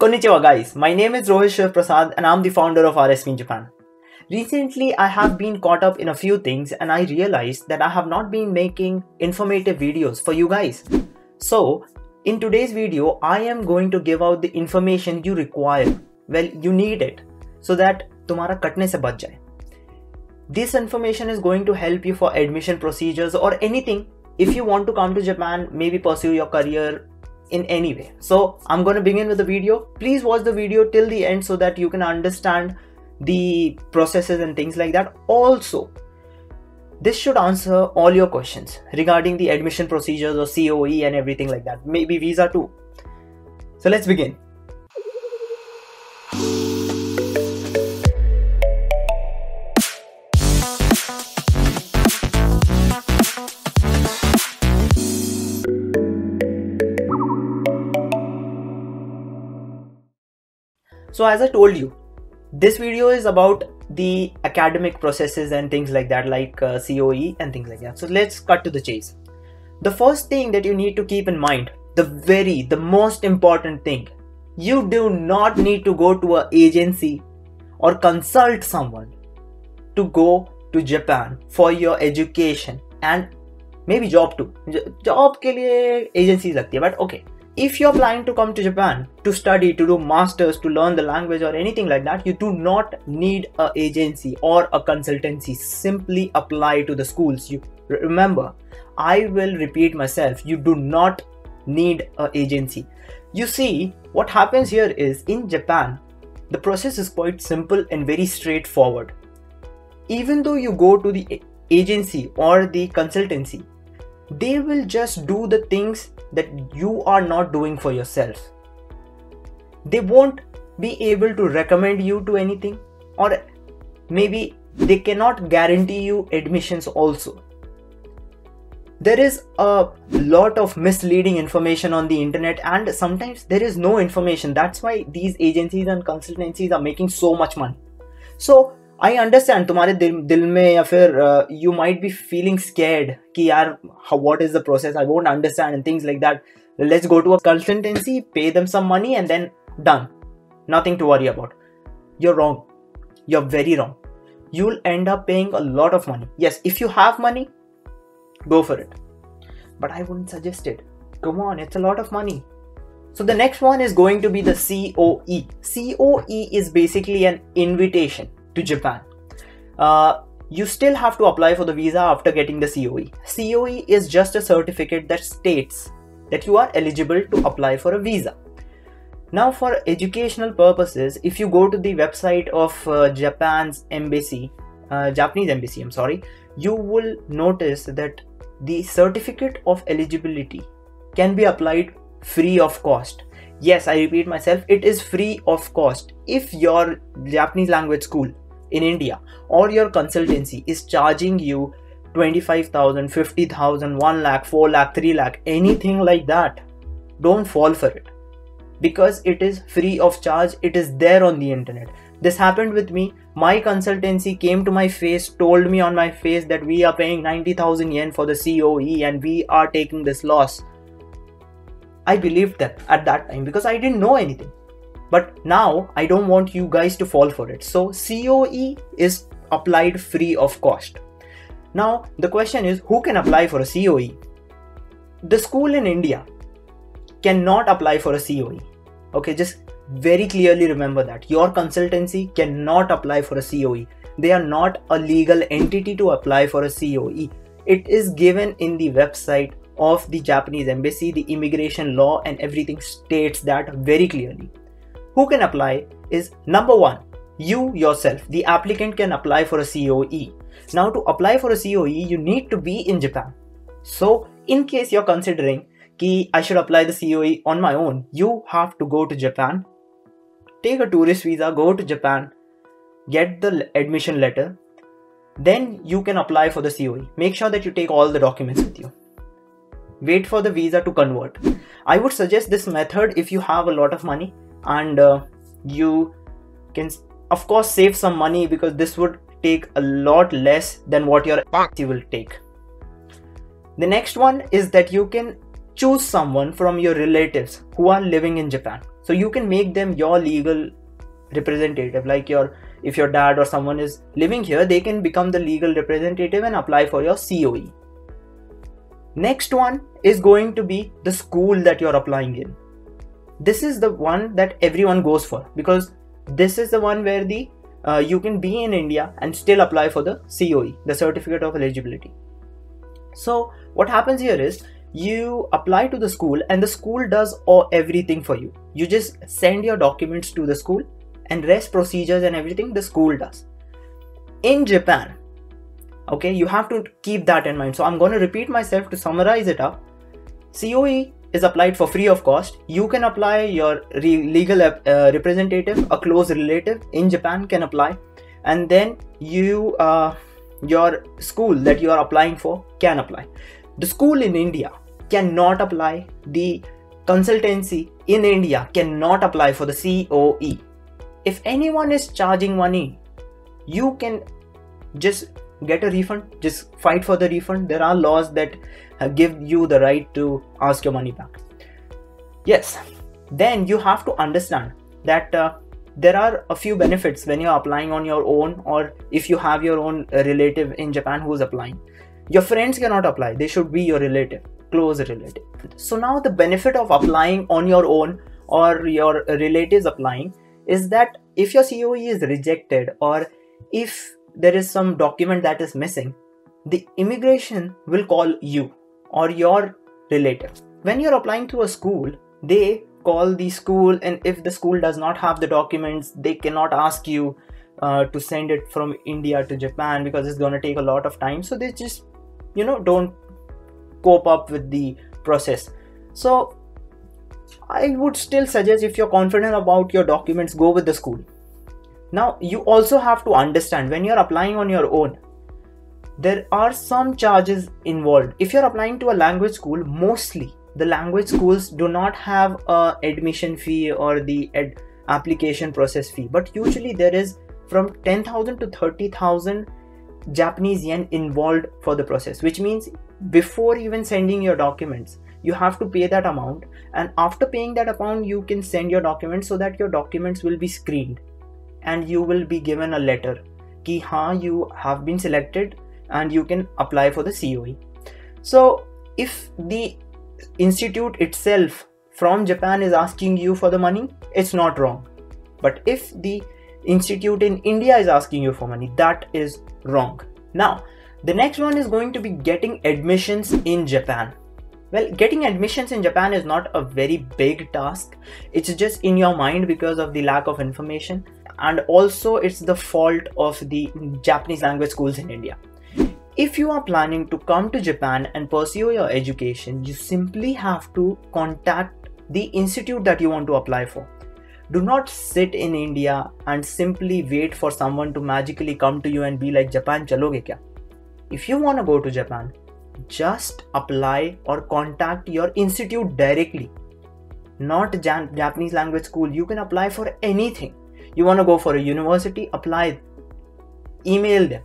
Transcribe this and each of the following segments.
Konnichiwa guys, my name is Rohit Shiv Prasad and I'm the founder of RSPinJAPAN. Recently, I have been caught up in a few things and I realized that I have not been making informative videos for you guys. So, in today's video, I am going to give out the information you require. Well, you need it so that तुम्हारा कटने से बच जाए. This information is going to help you for admission procedures or anything if you want to come to Japan, maybe pursue your career in any way. So I'm going to begin with the video. Please watch the video till the end so that you can understand the processes and things like that. Also, this should answer all your questions regarding the admission procedures or COE and everything like that. Maybe visa too. So let's begin. So as I told you, this video is about the academic processes and things like that, like COE and things like that. So let's cut to the chase. The first thing that you need to keep in mind, the most important thing, you do not need to go to an agency or consult someone to go to Japan for your education and maybe job too. Job ke liye agencies lagti hai, but okay. If you're planning to come to Japan to study, to do masters, to learn the language or anything like that, you do not need an agency or a consultancy. Simply apply to the schools. You remember, I will repeat myself, you do not need an agency. You see, what happens here is in Japan, the process is quite simple and very straightforward. Even though you go to the agency or the consultancy, they will just do the things that you are not doing for yourself. They won't be able to recommend you to anything, or maybe they cannot guarantee you admissions also. There is a lot of misleading information on the internet and sometimes there is no information. That's why these agencies and consultancies are making so much money. So I understand तुम्हारे दिल में या फिर you might be feeling scared कि यार what is the process, I won't understand and things like that. Let's go to a consultancy, pay them some money and then done. Nothing to worry about. You're wrong. You're very wrong. You'll end up paying a lot of money. Yes, if you have money, go for it. But I wouldn't suggest it. Come on, it's a lot of money. So the next one is going to be the COE. COE is basically an invitation to Japan. You still have to apply for the visa after getting the COE. COE is just a certificate that states that you are eligible to apply for a visa. Now for educational purposes, if you go to the website of Japanese embassy, you will notice that the certificate of eligibility can be applied free of cost. Yes, I repeat myself, it is free of cost. If your Japanese language school in India or your consultancy is charging you 25,000, 50,000, 1 lakh, 4 lakh, 3 lakh, anything like that, don't fall for it because it is free of charge. It is there on the internet. This happened with me. My consultancy came to my face, told me on my face that we are paying 90,000 yen for the COE and we are taking this loss. I believed that at that time because I didn't know anything. But now I don't want you guys to fall for it. So COE is applied free of cost. Now the question is, who can apply for a COE? The school in India cannot apply for a COE. Okay, just very clearly remember that. Your consultancy cannot apply for a COE. They are not a legal entity to apply for a COE. It is given in the website of the Japanese embassy. The immigration law and everything states that very clearly. Who can apply is number one, you yourself. The applicant can apply for a COE. Now to apply for a COE, you need to be in Japan. So in case you're considering कि I should apply the COE on my own, you have to go to Japan, take a tourist visa, go to Japan, get the admission letter, then you can apply for the COE. Make sure that you take all the documents with you. Wait for the visa to convert. I would suggest this method if you have a lot of money and you can of course save some money because this would take a lot less than what your agency will take. The next one is that you can choose someone from your relatives who are living in Japan. So you can make them your legal representative, like if your dad or someone is living here, they can become the legal representative and apply for your COE. Next one is going to be the school that you're applying in. This is the one that everyone goes for, because this is the one where the you can be in India and still apply for the COE, the certificate of eligibility. So what happens here is you apply to the school and the school does everything for you. You just send your documents to the school and rest procedures and everything the school does. In Japan, okay, you have to keep that in mind. So I'm going to repeat myself to summarize it up. COE is applied for free of cost. You can apply, your legal representative, a close relative in Japan can apply, and then you your school that you are applying for can apply. The school in India cannot apply. The consultancy in India cannot apply for the COE. If anyone is charging money, you can just get a refund, just fight for the refund. There are laws that give you the right to ask your money back. Yes, then you have to understand that there are a few benefits when you're applying on your own, or if you have your own relative in Japan who is applying. Your friends cannot apply, they should be your relative, close relative. So now the benefit of applying on your own or your relatives applying is that if your COE is rejected, or if there is some document that is missing, the immigration will call you or your relative. When you're applying to a school, they call the school, and if the school does not have the documents, they cannot ask you to send it from India to Japan, because it's going to take a lot of time. So they just, don't cope up with the process. So I would still suggest, if you're confident about your documents, go with the school. Now you also have to understand, when you're applying on your own, there are some charges involved. If you're applying to a language school, mostly the language schools do not have a admission fee or the application process fee, but usually there is from 10,000 to 30,000 Japanese yen involved for the process, which means before even sending your documents, you have to pay that amount, and after paying that amount, you can send your documents, so that your documents will be screened and you will be given a letter ki haan, you have been selected and you can apply for the COE. So if the institute itself from Japan is asking you for the money, it's not wrong. But if the institute in India is asking you for money, that is wrong. Now the next one is going to be getting admissions in Japan. Well, getting admissions in Japan is not a very big task. It's just in your mind because of the lack of information, and also it's the fault of the Japanese language schools in India. If you are planning to come to Japan and pursue your education, you simply have to contact the institute that you want to apply for. Do not sit in India and simply wait for someone to magically come to you and be like, Japan chaloge kya? If you want to go to Japan, just apply or contact your institute directly, not Japanese language school. You can apply for anything. You want to go for a university, apply, email them.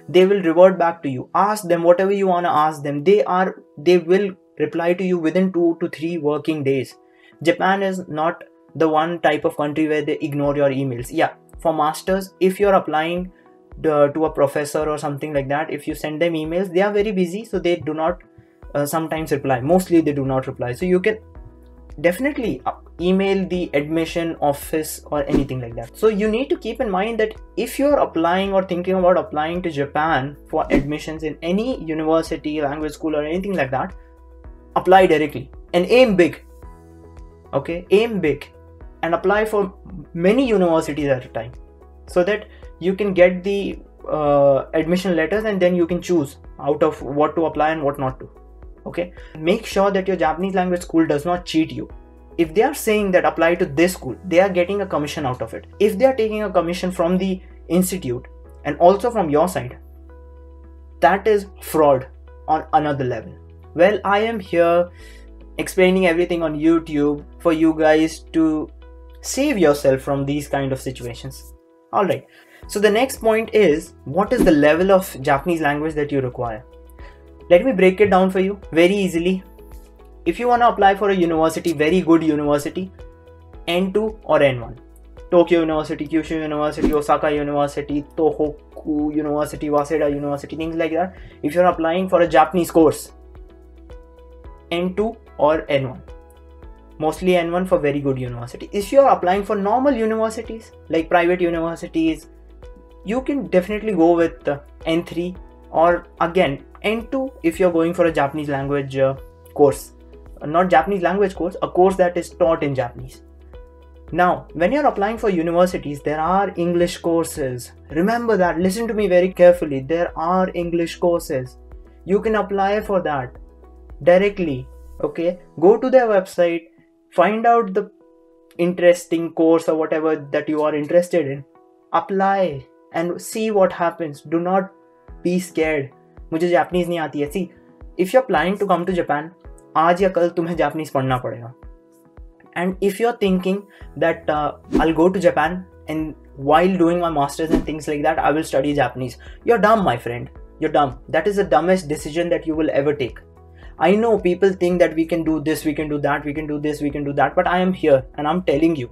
They will revert back to you. Ask them whatever you want to ask them. They will reply to you within 2 to 3 working days. Japan is not the one type of country where they ignore your emails. Yeah, for masters, if you're applying to a professor or something like that, if you send them emails, they are very busy, so they do not sometimes reply. Mostly they do not reply. So you can definitely email the admission office or anything like that. So you need to keep in mind that if you're applying or thinking about applying to Japan for admissions in any university, language school or anything like that, apply directly and aim big. Okay, aim big and apply for many universities at a time, so that you can get the admission letters, and then you can choose out of what to apply and what not to. Okay, make sure that your Japanese language school does not cheat you. If they are saying that apply to this school, they are getting a commission out of it. If they are taking a commission from the institute and also from your side, that is fraud on another level. Well, I am here explaining everything on YouTube for you guys to save yourself from these kind of situations. Alright, so the next point is, what is the level of Japanese language that you require? Let me break it down for you very easily. If you want to apply for a university, very good university, N2 or N1. Tokyo University, Kyushu University, Osaka University, Tohoku University, Waseda University, things like that. If you're applying for a Japanese course, N2 or N1. Mostly N1 for very good university. If you're applying for normal universities, like private universities, you can definitely go with N3 or again N2 if you're going for a Japanese language course. Not Japanese language course, a course that is taught in Japanese. Now, when you're applying for universities, there are English courses. Remember that, listen to me very carefully. There are English courses. You can apply for that directly, okay? Go to their website, find out the interesting course or whatever that you are interested in. Apply and see what happens. Do not be scared. मुझे Japanese नहीं आती है. See, if you're planning to come to Japan, आज या कल तुम्हें Japanese पढ़ना पड़ेगा. And if you're thinking that I'll go to Japan and while doing my masters and things like that, I will study Japanese, you're dumb, my friend. You're dumb. That is the dumbest decision that you will ever take. I know people think that we can do this, we can do that, we can do this, we can do that, but I am here and I'm telling you,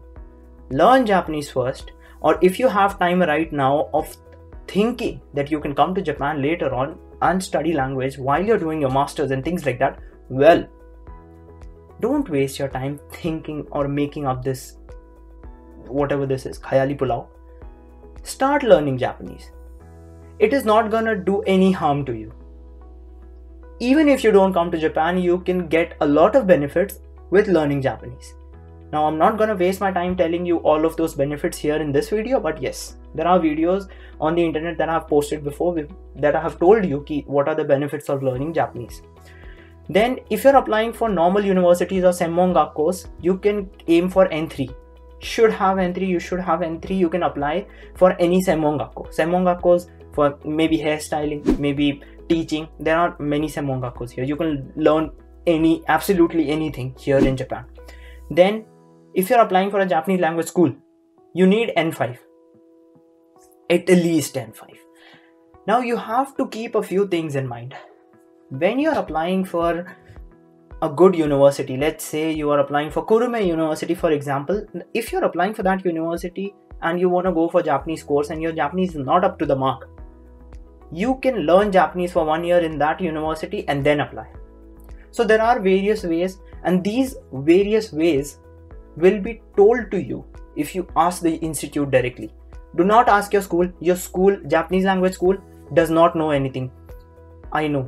learn Japanese first. Or if you have time right now of thinking that you can come to Japan later on and study language while you're doing your masters and things like that, well, don't waste your time thinking or making up this, whatever this is, khayali pulao. Start learning Japanese. It is not gonna do any harm to you. Even if you don't come to Japan, you can get a lot of benefits with learning Japanese. Now, I'm not gonna waste my time telling you all of those benefits here in this video, but yes, there are videos on the internet that I have posted before that I have told you what are the benefits of learning Japanese. Then, if you're applying for normal universities or Senmon-gakkos, you can aim for N3. Should have N3, you should have N3, you can apply for any Senmon-gakko. Senmon-gakkos for maybe hairstyling, maybe teaching. There are many Senmon-gakkos here. You can learn absolutely anything here in Japan. Then, if you're applying for a Japanese language school, you need N5. At least N5. Now, you have to keep a few things in mind. When you're applying for a good university, let's say you are applying for Kurume University, for example, if you're applying for that university and you want to go for Japanese course and your Japanese is not up to the mark, you can learn Japanese for 1 year in that university and then apply. So there are various ways, and these various ways will be told to you if you ask the institute directly. Do not ask your school. Your school, Japanese language school, does not know anything. I know.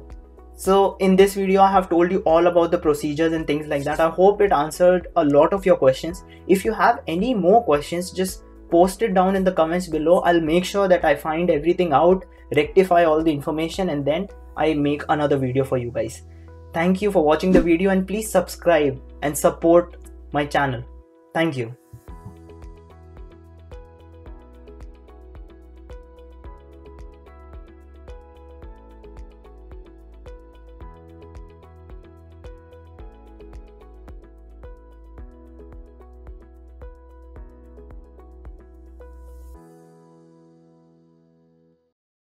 So in this video, I have told you all about the procedures and things like that. I hope it answered a lot of your questions. If you have any more questions, just post it down in the comments below. I'll make sure that I find everything out, rectify all the information, and then I make another video for you guys. Thank you for watching the video, and please subscribe and support my channel. Thank you.